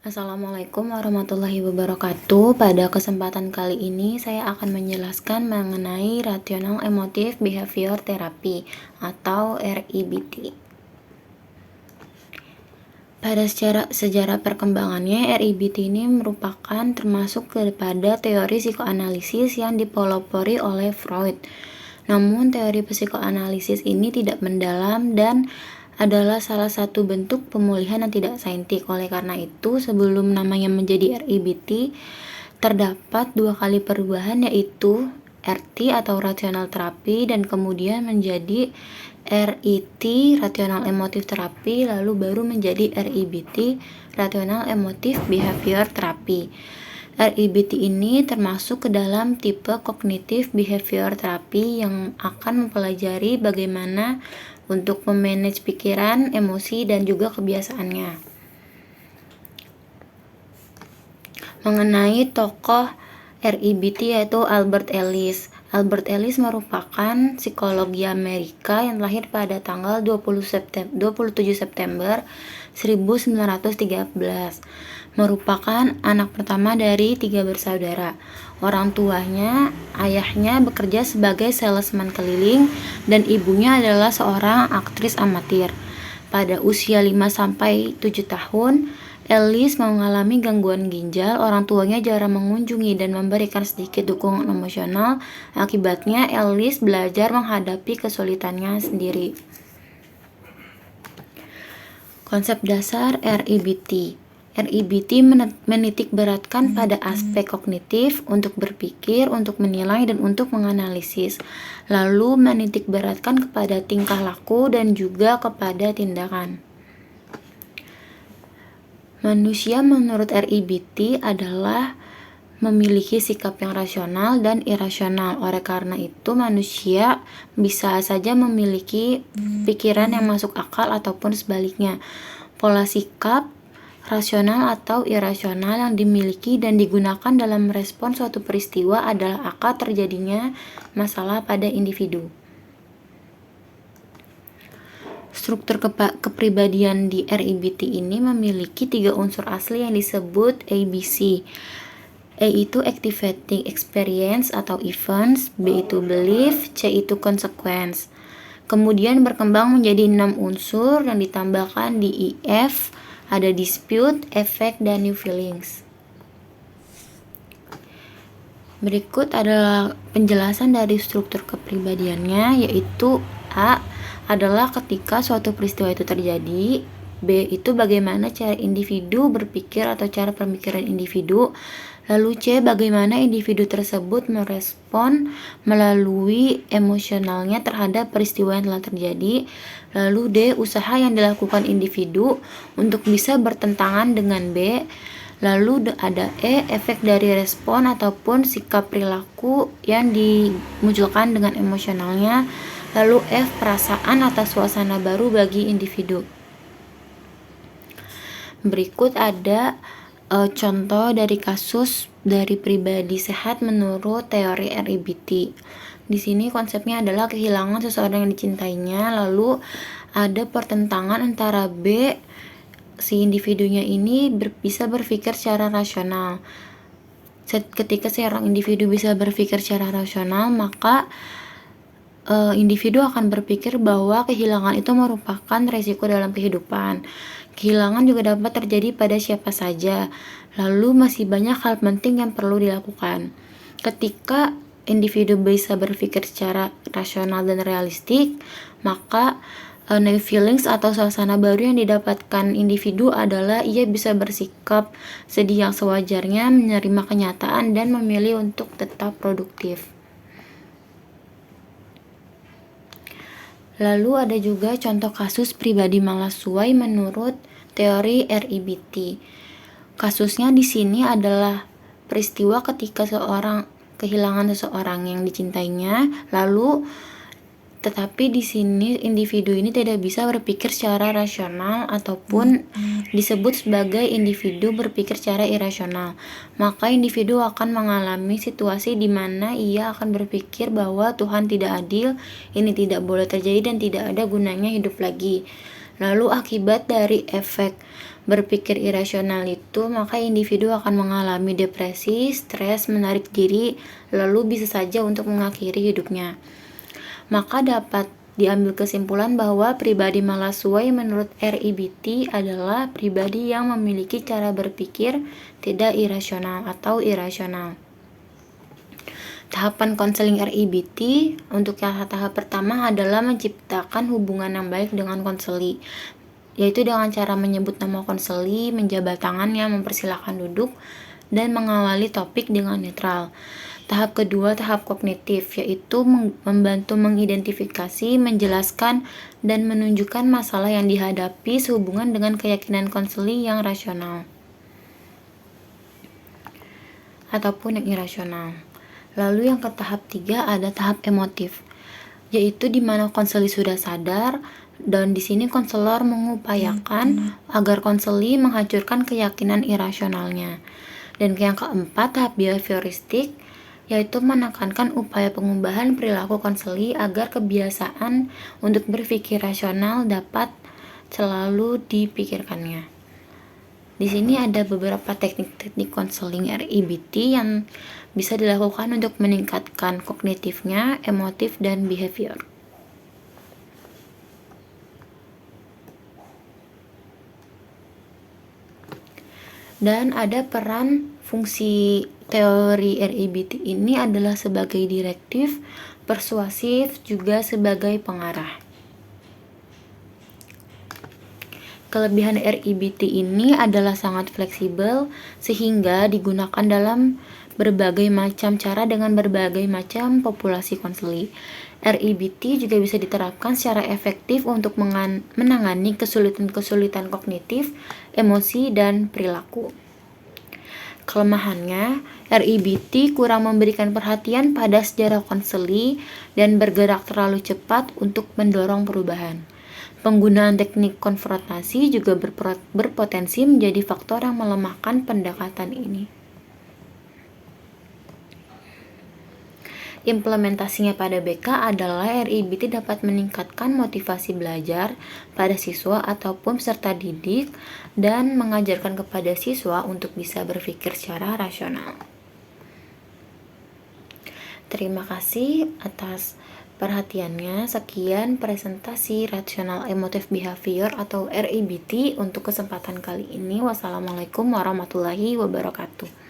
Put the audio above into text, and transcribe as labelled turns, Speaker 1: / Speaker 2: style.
Speaker 1: Assalamualaikum warahmatullahi wabarakatuh. Pada kesempatan kali ini saya akan menjelaskan mengenai Rational Emotive Behavior Therapy atau REBT. Pada sejarah perkembangannya, REBT ini merupakan termasuk kepada teori psikoanalisis yang dipelopori oleh Freud. Namun teori psikoanalisis ini tidak mendalam dan adalah salah satu bentuk pemulihan yang tidak saintik. Oleh karena itu, sebelum namanya menjadi REBT, terdapat dua kali perubahan, yaitu RT atau Rational Therapy dan kemudian menjadi RET, Rational Emotive Therapy, lalu baru menjadi REBT, Rational Emotive Behavior Therapy. REBT ini termasuk ke dalam tipe Cognitive Behavior Therapy yang akan mempelajari bagaimana untuk memanage pikiran, emosi, dan juga kebiasaannya. Mengenai tokoh REBT yaitu Albert Ellis. Albert Ellis merupakan psikologi Amerika yang lahir pada tanggal 27 September 1913. Merupakan anak pertama dari 3 bersaudara. Orang tuanya, ayahnya bekerja sebagai salesman keliling dan ibunya adalah seorang aktris amatir. Pada usia 5-7 tahun, Ellis mengalami gangguan ginjal. Orang tuanya jarang mengunjungi dan memberikan sedikit dukungan emosional. Akibatnya, Ellis belajar menghadapi kesulitannya sendiri. Konsep dasar REBT. REBT menitik beratkan pada aspek kognitif, untuk berpikir, untuk menilai, dan untuk menganalisis. Lalu menitik beratkan kepada tingkah laku dan juga kepada tindakan. Manusia menurut REBT adalah memiliki sikap yang rasional dan irasional. Oleh karena itu, manusia bisa saja memiliki pikiran yang masuk akal ataupun sebaliknya. Pola sikap rasional atau irasional yang dimiliki dan digunakan dalam merespon suatu peristiwa adalah akar terjadinya masalah pada individu. Struktur kepribadian di REBT ini memiliki 3 unsur asli yang disebut ABC. A itu activating experience atau events, B itu belief, C itu consequence. Kemudian berkembang menjadi 6 unsur yang ditambahkan di EF, ada dispute, effect, dan new feelings. Berikut adalah penjelasan dari struktur kepribadiannya, yaitu A adalah ketika suatu peristiwa itu terjadi, B itu bagaimana cara individu berpikir atau cara pemikiran individu, lalu C bagaimana individu tersebut merespon melalui emosionalnya terhadap peristiwa yang telah terjadi, lalu D usaha yang dilakukan individu untuk bisa bertentangan dengan B, lalu ada E efek dari respon ataupun sikap perilaku yang dimunculkan dengan emosionalnya, lalu F perasaan atas suasana baru bagi individu. Berikut ada contoh dari kasus dari pribadi sehat menurut teori REBT. Di sini konsepnya adalah kehilangan seseorang yang dicintainya, lalu ada pertentangan antara B, si individunya ini bisa berpikir secara rasional. Ketika seorang individu bisa berpikir secara rasional, maka individu akan berpikir bahwa kehilangan itu merupakan resiko dalam kehidupan. Kehilangan juga dapat terjadi pada siapa saja. Lalu masih banyak hal penting yang perlu dilakukan. Ketika individu bisa berpikir secara rasional dan realistik, maka new feelings atau suasana baru yang didapatkan individu adalah ia bisa bersikap sedih yang sewajarnya, menerima kenyataan, dan memilih untuk tetap produktif. Lalu ada juga contoh kasus pribadi malasuai menurut teori REBT. Kasusnya di sini adalah peristiwa ketika seorang kehilangan seseorang yang dicintainya, lalu tetapi di sini individu ini tidak bisa berpikir secara rasional ataupun disebut sebagai individu berpikir secara irasional. Maka individu akan mengalami situasi di mana ia akan berpikir bahwa Tuhan tidak adil, ini tidak boleh terjadi dan tidak ada gunanya hidup lagi. Lalu akibat dari efek berpikir irasional itu, maka individu akan mengalami depresi, stres, menarik diri, lalu bisa saja untuk mengakhiri hidupnya. Maka dapat diambil kesimpulan bahwa pribadi malaswai menurut RIBT adalah pribadi yang memiliki cara berpikir tidak irasional atau irasional. Tahapan konseling RIBT untuk tahap pertama adalah menciptakan hubungan yang baik dengan konseli, yaitu dengan cara menyebut nama konseli, menjabat tangannya, mempersilahkan duduk, dan mengawali topik dengan netral. Tahap kedua, tahap kognitif, yaitu membantu mengidentifikasi, menjelaskan, dan menunjukkan masalah yang dihadapi sehubungan dengan keyakinan konseli yang rasional ataupun yang irasional. Lalu yang ke tahap 3 ada tahap emotif, yaitu di mana konseli sudah sadar dan di sini konselor mengupayakan agar konseli menghancurkan keyakinan irasionalnya. Dan yang keempat tahap behavioristik, yaitu menekankan upaya pengubahan perilaku konseli agar kebiasaan untuk berpikir rasional dapat selalu dipikirkannya. Di sini ada beberapa teknik-teknik konseling RIBT yang bisa dilakukan untuk meningkatkan kognitifnya, emotif, dan behavior. Dan ada peran fungsi teori RIBT ini adalah sebagai direktif, persuasif, juga sebagai pengarah. Kelebihan RIBT ini adalah sangat fleksibel sehingga digunakan dalam berbagai macam cara dengan berbagai macam populasi konseli. RIBT juga bisa diterapkan secara efektif untuk menangani kesulitan-kesulitan kognitif, emosi, dan perilaku. Kelemahannya, RIBT kurang memberikan perhatian pada sejarah konseli dan bergerak terlalu cepat untuk mendorong perubahan. Penggunaan teknik konfrontasi juga berpotensi menjadi faktor yang melemahkan pendekatan ini. Implementasinya pada BK adalah RIBT dapat meningkatkan motivasi belajar pada siswa ataupun peserta didik dan mengajarkan kepada siswa untuk bisa berpikir secara rasional. Terima kasih atas perhatiannya. Sekian presentasi Rational Emotive Behavior atau RIBT untuk kesempatan kali ini. Wassalamualaikum warahmatullahi wabarakatuh.